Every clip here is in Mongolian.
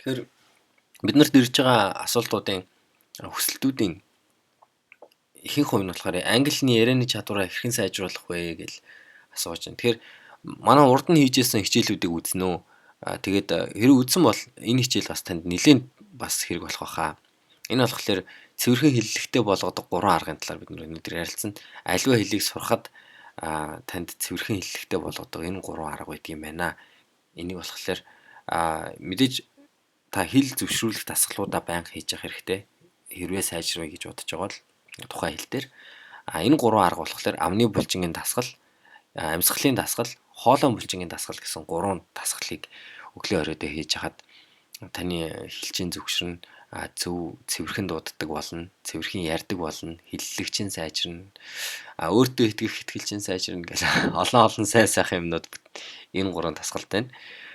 Тэгэхээр бид нарт ирж байгаа асуултуудын хүсэлтүүдийн ихэнх хувь нь болохоор англи хэлний ярианы чадвараа хэрхэн сайжруулах вэ гэж асууж байна. Тэгэхээр манай урд нь хийжсэн хичээлүүдийг үзнэ үү? Тэгээд хэрэг үзсэн бол энэ хичээл бас танд нэлээд бас хэрэг болох байхаа. Энэ болохоор цэвэрхэн хэллэгтэй болгодог 3 аргын талаар бид өнөөдөр ярилцсан. Аливаа хэлийг сурахад танд цэвэрхэн хэллэгтэй болгодог энэ 3 арга байдаг юм байна. Энийг болохоор мэдээж та хэл зөвшрүүлэх дасгалуудаа байнга хийж явах хэрэгтэй. Хэрвээ сайжруулъя гэж бодож байгаа бол тухайн хэл дээр энэ 3 арга болохоор амны булчингийн дасгал, амьсгалын дасгал, хоолой булчингийн дасгал гэсэн 3 дасгалыг өглөө оройдоо хийж хахад таны хэлчийн зөвшрөн зөв цэвэрхэн дууддаг болно, цэвэрхэн ярьдаг болно, хэллэгчин сайжирна, өөртөө итгэх итгэлчин сайжирна гэх олон сайн сайхан юмнууд энэ 3 дасгалтай байна.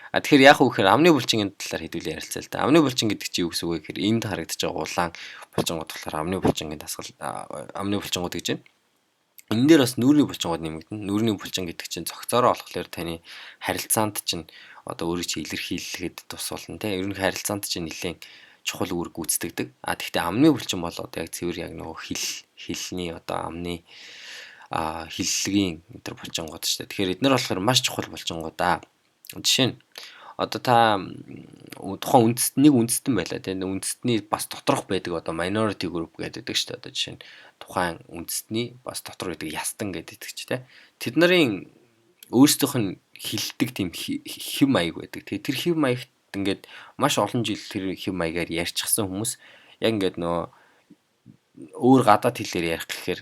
Тэгэхээр яах вэ гэхээр амны булчингийн талаар хэдүүлээ ярилцъя л да. Амны булчин гэдэг чинь юу гэсэн үг вэ гэхээр энд харагдаж байгаа улаан булчингууд болохоор амны булчингийн дасгал, амны булчингууд гэж байна. Энэ дээр бас нүүрний булчингууд нэмэгдэнэ. Нүүрний булчин гэдэг чинь цогцоороо болохоор таны харилцаанд чинь одоо өөрийг чи илэрхийлэхэд тус болно те. Ер нь харилцаанд чинь нэлээд чухал үүрэг гүйцэтгэдэг. Тэгэхдээ амны булчин бол одоо яг цэвэр яг нөгөө хэлний одоо амны хиллэгийн энэ булчингууд шүү дээ. Тэгэхээр эдгээр болохоор маш чухал булчингууд аа. Жишээ нь одоо та тухайн үндэстэн байлаа тийм үндэстний бас доторх байдаг одоо minority group гэдэг шүү дээ. Одоо жишээ нь тухайн үндэстний бас дотор байдаг ястан гэдэг ч тийм тэд нарын өөрсдийнх нь хилдэг тийм хэв маяг байдаг. Тэгээ тэр хэв маягт ингээд маш олон жил тэр хэв маягаар ярьчихсан хүмүүс яг ингээд нөгөө өөр гадаад хэлээр ярих гэхээр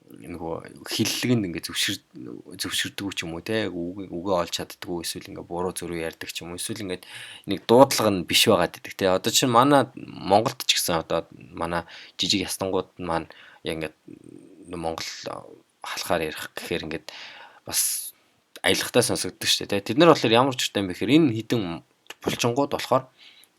нөгөө хиллэгэнд ингээд зөвшөрдөг ч юм уу те үгээ олж чаддгүй эсвэл ингээд буруу зөрүү ярьдаг ч юм уу эсвэл ингээд нэг дуудлага нь биш байгаад байдаг те одоо чинь манай Монголд ч гэсэн одоо манай жижиг ястангууд маань яг ингээд Монгол халахаар ярих гэхээр ингээд бас аялахтаа сонсогддог шүү дээ те тэд нар болохоор ямар ч утгатай юм бэ гэхээр энэ хідэн булчингууд болохоор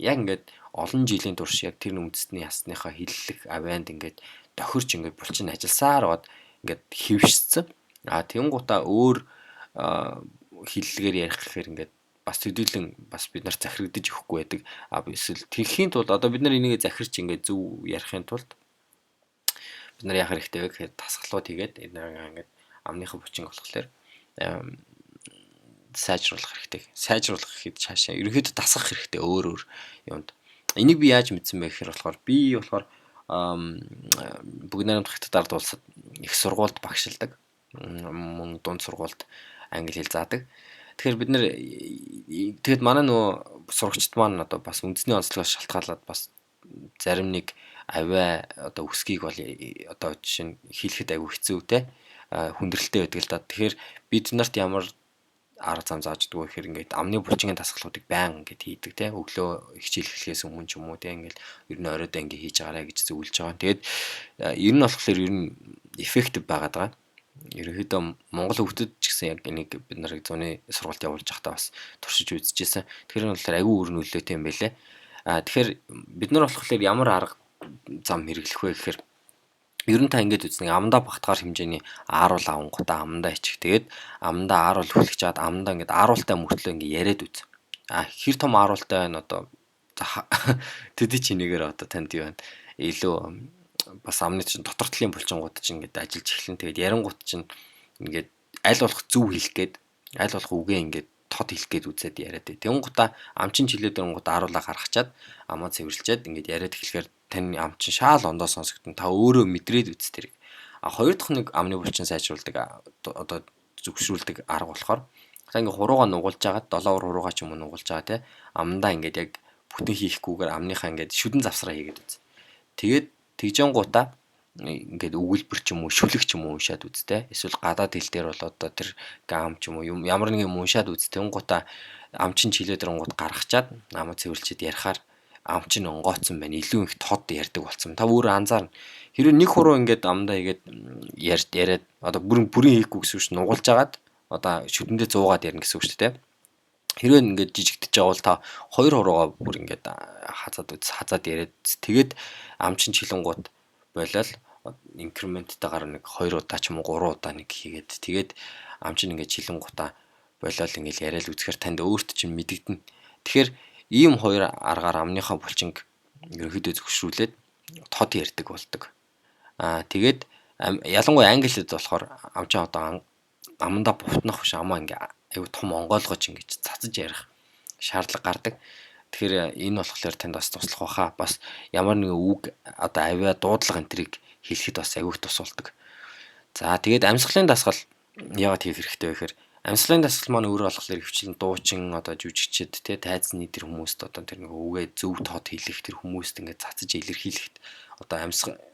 яг ингээд олон жилийн турш яг тэр үндэстний ясныхаа хиллэх авианд ингээд тохирч ингээд булчин ажилласаар бод ингээд хөвшсөн. Тэнгуутаа өөр хиллэгээр ярих гэхээр ингээд бас төдийлөн бас бид нар захирагдаж өгөхгүй байдаг. Эсвэл тэрхийн тулд одоо бид нар энийг захирч ингээд зөв ярихын тулд бид нар яах хэрэгтэй вэ гэхээр дасгалууд хийгээд ингээд амныхаа булчинг болохоор сайжруулах хэрэгтэй. Сайжруулах гэхэд цаашаа ерөнхийдөө дасгах хэрэгтэй өөр юмд. Энийг би яаж мэдсэн бэ гэхээр болохоор би болохоор бүгд найрамдах хятад ард улсад их сургуульд багшилдаг. Мөн дунд сургуульд англи хэл заадаг. Тэгэхээр бид нэр тэгэд манай нөгөө сурагчид маань одоо бас үндэсний онцлогоос шалтгаалаад бас зарим нэг авиа одоо үсгийг бол одоо жишээ нь хийлэхэд аягүй хэцүү те хүндрэлтэй байдаг л да. Тэгэхээр бид нарт ямар арга зам зааж дгүй гэхээр ингээд амны булчингийн дасгалуудыг байнга ингээд хийдэг те өглөө хичээл эхлэхээс өмнө ч юм уу те ингээд ер нь оройдоо ингээд хийж байгаарэ гэж зөвлөж байгаа. Тэгээд ер нь болохоор ер нь эффектив байгаад байгаа. Ерөнхийдөө Монгол хүүхдүүд ч гэсэн яг энийг бид нарыг зуны сургалт явуулж байхдаа бас туршиж үзчихсэн. Тэгэхээр нь болохоор аягүй өөр нөлөөтэй юм байлээ. Тэгэхээр бид нар болохоор ямар арга зам хэрэглэх вэ гэхээр ер нь та ингэж үзнэ амдаа багтахаар хэмжээний ааруул авангуудаа амдаа ичих. Тэгээд амдаа ааруул хүлэх чад амдаа ингэж ааруултай мөртлөө ингэ яриад үз. Хэр том ааруултай байна одоо тэдий чинээгээр одоо танд юу байна? Илүү бас амны чинь дотор талын булчингууд чинь ингэж ажиллаж эхлэн. Тэгээд ярингууд чинь ингэж аль болох зөв хэлэх гээд аль болох үгээ ингэж тод хэлэх гээд үзээд яриад. Тэнгуутаа амчин чилээд өнгөт ааруулаа гаргачаад амаа цэвэрлчээд ингэж яриад эхлэхээр таны ам чинь шаал ондоо сонсогдсон. Та өөрөө мэдрээд үз тэрийг. Хоёр дахь нэг амны булчин сайжруулдаг одоо зөвшөөрүүлдэг арга болохоор та ингээ хуруугаа нугуулж агаад 7 хуруугаа ч юм уу нугуулж байгаа те амдаа ингээд яг бүтэн хийхгүйгээр амныхаа ингээд шүдэн завсраа хийгээд үз. Тэгээд тэгжэнгуудаа ингээд өгүүлбэр ч юм уу шүлэг ч юм уу уншаад үз те. Эсвэл гадаад хэл дээр бол одоо тэр гам ч юм уу ямар нэг юм уншаад үз. Тэнгуутаа амчин чилээдрэнгууд гаргачаад амаа цэвэрлчихэд ярихаар ам чинь онгооцсон байна. Илүү их тод ярьдаг болсон. Та өөрөө анзаарна. Хэрвээ нэг хуруу ингээд амдаа игээд яриад одоо бүрэн хийхгүй гэсэн үг шүү. Нугуулж агаад одоо шүдэндээ 100-аад ярина гэсэн үг шүү дээ. Хэрвээ ингээд жижигдэж байгаа бол та хоёр хуруугаа бүр ингээд хазаад яриад тэгээд ам чинь чилэнгууд болол инкременттайгаар нэг 2 удаа ч юм уу 3 удаа нэг хийгээд тэгээд ам чинь ингээд чилэнгуудаа болол ингээд яриад үзэхээр танд өөрт чинь мэдэгдэнэ. Тэгэхээр ийм хоёр аргаар амныхаа булчинг ерөнхийдөө зөвшрүүлээд тод ярьдаг болдог. Тэгээд ялангуяа англи хэлд болохоор амчаа одоо амандаа бутнах биш амаа ингээ аюу том онгойлгож ингэж цацаж ярих шаардлага гардаг. Тэгэхээр энэ болохоор танд бас туслах баха. Бас ямар нэгэн үг одоо авиа дуудлага энтрийг хэлэхэд бас аюух тус болдог. За тэгээд амьсгалын дасгал яагаад хийх хэрэгтэй вэ гэхээр амьсгалын дасгал маань өөрөө болохоор хөвчлэн дуучин одоо жүжигчд те тайзны тэр хүмүүст одоо тэр нэг үгээ зөв тод хэлэх тэр хүмүүст ингээд цацаж илэрхийлэхэд одоо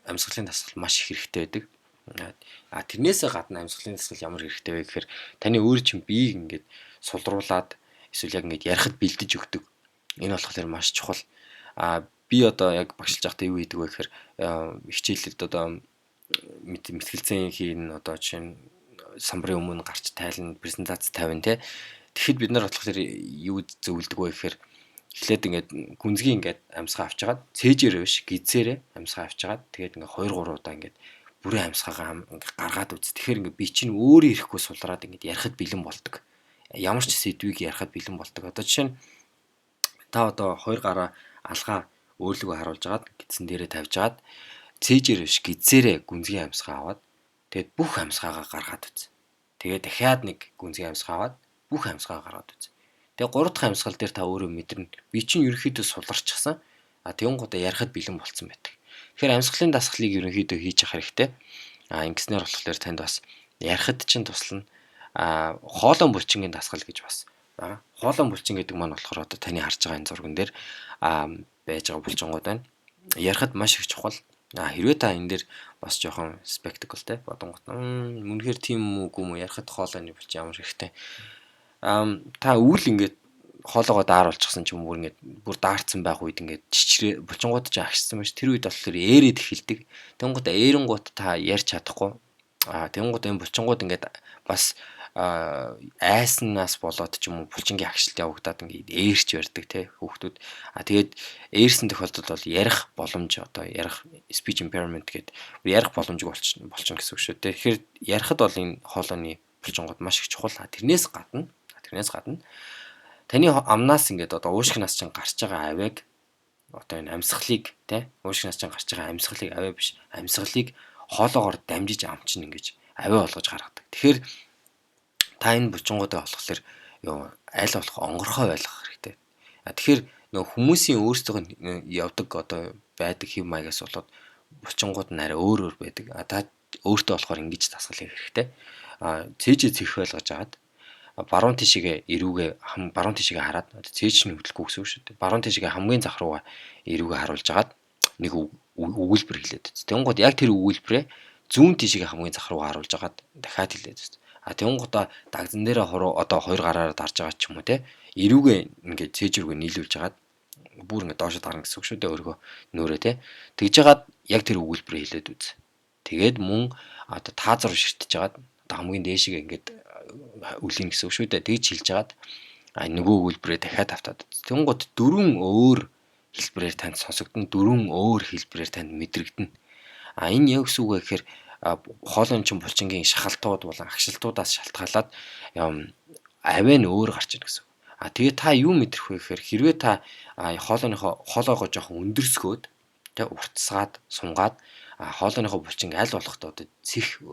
амьсгалын дасгал маш их хэрэгтэй байдаг. Тэрнээсээ гадна амьсгалын дасгал ямар хэрэгтэй вэ гэхээр таны өөр чинь биеийг ингээд сулруулад эсвэл яг ингээд ярихад бэлдэж өгдөг. Энэ болохоор маш чухал. Би одоо яг багшилж байхдаа юу хийдэг вэ гэхээр хичээлд одоо мэтгэлцэн хийн одоо жишээ нь самбарын өмнө гарч тайлна, презентац тавина те. Тэгэхэд бид нар болохоор юу зөвлөдөг вэ гэхээр эхлээд ингээд гүнзгий ингээд амьсгаа авчгаад цээжээр биш гизээрээ амьсгаа авчгаад тэгээд ингээд 2 3 удаа ингээд бүрэн амьсгаагаа ингээд гаргаад үз. Тэгэхээр ингээд би чинь өөрөө ирэхгүй сулраад ингээд ярихад бэлэн болдог. Ямар ч сэдвийг ярихад бэлэн болдог. Одоо жишээ нь та одоо 2 гараа алгаа өөрлөгөө харуулж агаад гидсэн дээрээ тавьж агаад цээжээр биш гизээрээ гүнзгий амьсгаа аваад тэгээд бүх амьсгаагаа гаргаад үз. Тэгээд дахиад нэг гүнзгий амьсгаа аваад бүх амьсгаа гаргаад үз. Тэгээ 3 дахь амьсгал дээр та өөрөө мэдэрнэ. Би чинь ерөнхийдөө суларчихсан. Тэнгуудаа ярихад бэлэн болцсон байдаг. Тэгэхээр амьсгалын дасгалыг ерөнхийдөө хийж явах хэрэгтэй. Ингэснээр болохоор танд бас ярихад чинь туслана. Хоолой булчингийн дасгал гэж бас байгаа. Хоолой булчин гэдэг маань болохоор одоо таны харж байгаа энэ зурган дээр байж байгаа булчингууд байна. Ярихад маш их чухал. Хэрвээ та энэ дээр бас жоохон spectacle-тэй бодонгот үнэхээр тийм үү үгүй мүү ярихад хоолойны булчин ямар хэрэгтэй. Та өвөл ингээд хоолоогоо дааруулчихсан ч юм уу ингээд бүр даарцсан байх үед ингээд чичрээ булчингууд ч агшсан байж тэр үед болохоор ээрэд эхэлдэг. Тэнгууд ээрэнгууд та ярьж чадахгүй. Тэнгууд энэ булчингууд ингээд бас айснаас болоод ч юм уу булчингийн агшилт явагдаад ингээд ээрч барьдаг те хүүхдүүд. Тэгээд ээрсэн тохиолдолд бол ярих боломж одоо ярих speech impairment гэдэг ярих боломжгүй болчихно гэсэн үг шүү те. Тэгэхээр ярихад бол энэ хоолойны булчингууд маш их чухал. Тэрнээс гадна таны амнаас ингээд одоо уушгинаас чинь гарч байгаа авиаг одоо энэ амьсгалыг те уушгинаас чинь гарч байгаа амьсгалыг авиа биш амьсгалыг хоолоогоор дамжиж ам чинь ингэж авиа болгож гаргадаг. Тэгэхээр та энэ булчингуудаа болохоор аль болох онгорхой байлгах хэрэгтэй. Тэгэхээр нөгөө хүмүүсийн өөрсдөө явдаг одоо байдаг хэв маягаас болоод булчингууд нь арай өөр байдаг. Та өөртөө болохоор ингэж дасгал хийх хэрэгтэй. Цээжээ цэх байлгаж агаад баруун тишгээ эрүүгээ баруун тишгээ хараад цээж нь хөдлөхгүй гэсэн үг шүү дээ. Баруун тишгээ хамгийн зах руугаа эрүүгээ харуулж агаад нэг өгүүлбэр хэлээд үз. Тэнгууд яг тэр өгүүлбэрээ зүүн тишгээ хамгийн зах руугаа харуулж агаад дахиад хэлээд үз. Тэнгуудаа дагзан дээрээ одоо 2 гараараа дарж байгаа ч юм уу те. Эрүүгээ ингээд цээж рүүгээ нийлүүлж агаад бүр ингээд доошо дарна гэсэн үг шүү дээ өөргөө нөөрэ те. Тэгж агаад яг тэр өгүүлбэрээ хэлээд үз. Тэгээд мөн одоо таазар ширтэж агаад одоо хамгийн дээшгээ ингээд үлэн гэсэн үг шүү дээ. Тэгж хэлж агаад нөгөө өгүүлбэрээ дахиад автаад. Тэнгууд 4 өөр хэлбэрээр танд сонсогдно, 4 өөр хэлбэрээр танд мэдрэгдэнэ. Энэ яг гэсэн үг вэ гэхээр хоолойн чин булчингийн шахалтууд болон агшилтуудаас шалтгаалаад авиа нь өөр гарч ийн гэсэн. Тэгээ та юу мэдрэх вэ гэхээр хэрвээ та хоолойгоо жоохон өндөрсгөөд тэ уртсгаад сунгаад хоолойныхоо булчинг аль болох одоо цэх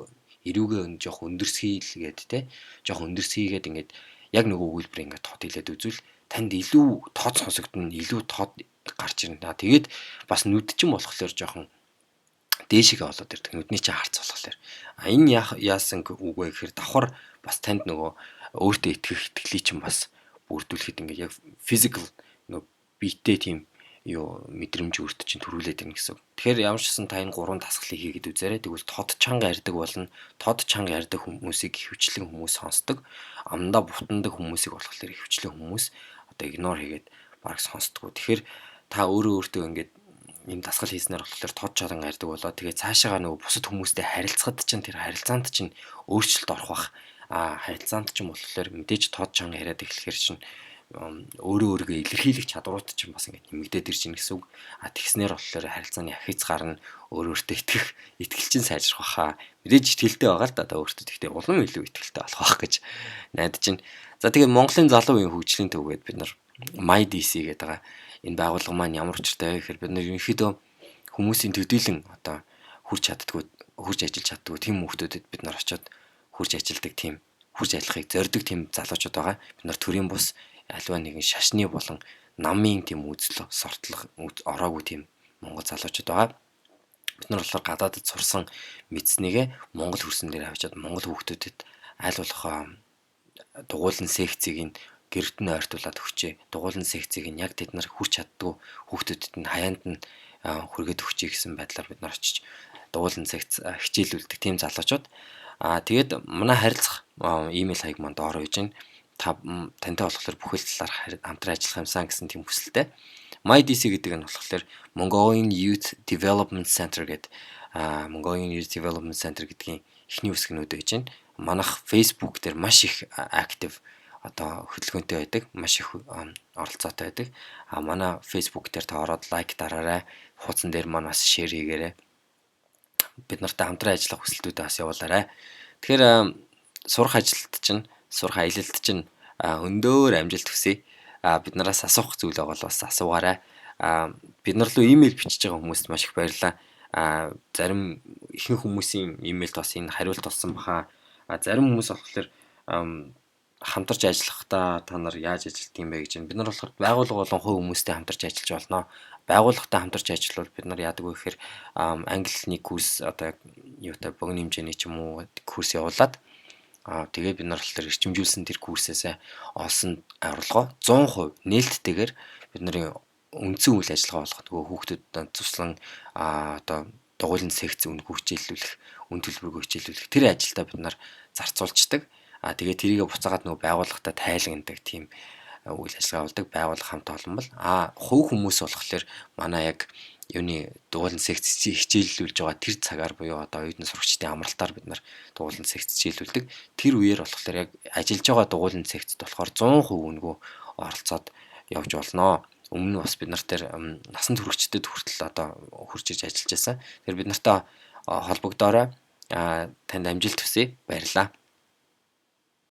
эрүүгээ жоохон өндөрсгийгээд те жоохон өндөрсгийгээд ингээд яг нөгөө өгүүлбэр ингээд тод хэлээд үзвэл танд илүү тод сонсогдно, илүү тод гарч ирнэ. Тэгээд бас нүд чинь болохоор жоохон дээшигээ болоод ирдэг. Нүдний чинь харц болохоор. Энэ яасан үг вэ гэхээр давхар бас танд нөгөө өөртөө итгэх итгэлийг чинь бас бүрдүүлэхэд ингээд яг physical нөгөө биетэй тийм мэдрэмж өөртөө чинь төрүүлээд ирнэ гэсэн. Тэгэхээр ямар ч гэсэн та энэ 3 дасгалыг хийгээд үзээрэй. Тэгвэл тод чанга ярьдаг болно. Тод чанга ярьдаг хүмүүсийг хөвчлэн хүмүүс сонсдог. Амдаа бутандаг хүмүүсийг болохоор хөвчлэн хүмүүс одоо игнор хийгээд баг сонсдгоо. Тэгэхээр та өөртөө ингээд ийм дасгал хийснээр болохоор тод чанга ярьдаг болоо. Тэгээд цаашаага нөгөө бусад хүмүүстэй харилцахад чинь тэр харилцаанд чинь өөрчлөлт орох бах. Харилцаанд чинь болохоор мэдээж тод чанга яриад эхлэхээр чинь өөрийгөө илэрхийлэх чадварууд чинь бас ингээд нэмэгдээд ирж байна гэсэн үг. Тэгснээр болохоор харилцааны ахиц гарна, өөртөө итгэл чинь сайжрах баха. Мэдээж итгэлтэй байгаа л да өөртөө тэгтээ улам илүү итгэлтэй болох байх гэж найдаж байна. За тэгээд Монголын залуу үеийн хөгжлийн төвгээд бид нар MyDC гэдэг байгаа. Энэ байгууллага маань ямар учиртай вэ гэхээр бид нар ерөнхийдөө хүмүүсийн төдийлөн одоо хурж ажиллаж чаддгүй тийм хүмүүстэд бид нар очиод хурж ажилладаг тийм хурж ажиллахыг зорддог тийм залуучууд байгаа. Бид нар төрийн бус альва нэгэн шашны болон намын тийм үзэл сортлох ороогүй тийм монгол залуучууд байгаа. Бид нар болохоор гадаадд сурсан мэдснийгээ монгол хөрсөн дээр авчиад монгол хүүхдүүдэд аль болох дугуйлан секцийг нь гэрд нь ойртуулад өгчээ. Дугуйлан секцийг нь яг тэд нар хүрч чаддгүй хүүхдүүдэд нь хаяанд нь хүргээд өгчээ гэсэн байдлаар бид нар очиж дугуйлан секц хичээлүүлдэг тийм залуучууд. Тэгээд манай харилцах имэйл хаяг маань доор байж байна. Тантай болохоор бүхэл талаар хамтран ажиллах юмсан гэсэн тийм хүсэлтэй. MyDC гэдэг нь болохоор Mongolian Youth Development Center гэдэг Mongolian Youth Development Center гэдгийн эхний үсгнүүд байж байна. Манайх Facebook дээр маш их актив одоо хөдөлгөөнтэй байдаг, маш их оролцоотой байдаг. Манай Facebook дээр та ороод лайк дараарай. Хуудсан дээр маань бас шеэр хийгээрэй. Бид нартай хамтран ажиллах хүсэлтүүдээ бас явуулаарай. Тэгэхээр сурах аялалд чинь өндөр амжилт хүсье. Бид нараас асуух зүйл байгаа бол бас асуугаарай. Бид нар руу имэйл бичиж байгаа хүмүүст маш их баярлалаа. Зарим ихэнх хүмүүсийн имэйлд бас энэ хариулт болсон баха. Зарим хүмүүс болохоор хамтарч ажиллахдаа та нар яаж ажилладаг юм бэ гэж байна. Бид нар болохоор байгууллага болон хувь хүмүүстэй хамтарч ажиллаж болно. Байгууллагатай хамтарч ажиллавал бид нар яадаг вэ гэхээр англи курс одоо юутай богино хэмжээний ч юм уу курс явуулаад тэгээ бид нар болохоор эрчимжүүлсэн тэр курсээс олсон орлогоо 100% нээлттэйгээр бидний үндсэн үйл ажиллагаа болгох нөгөө хүүхдүүдэд туслан одоо дугуйлан секц үнгүү хичээллүүлэх, үн төлбөргөө хичээллүүлэх тэр ажилдаа бид нар зарцуулцдаг. Тэгээ тэрийгэ буцаагаад нөгөө байгууллагатай тайлагнадаг тийм үйл ажиллагаа болдог. Байгууллага хамт олон бол хувь хүмүүс болохоор манай яг юуны дугуйлан секц хичээллүүлж байгаа тэр цагаар буюу одоо оюутан сурагчдын амралтаар бид нар дугуйлан секц хичээллүүлдэг. Тэр үеэр болохоор яг ажиллаж байгаа дугуйлан секцд болохоор 100% үнгүү оролцоод явж болно. Өмнө нь бас бид нар тэр насан туршидтэд хүртэл одоо хурж иж ажиллаж байсан. Тэр бид нартай холбогдоорой. Танд амжилт хүсье. Баярлалаа.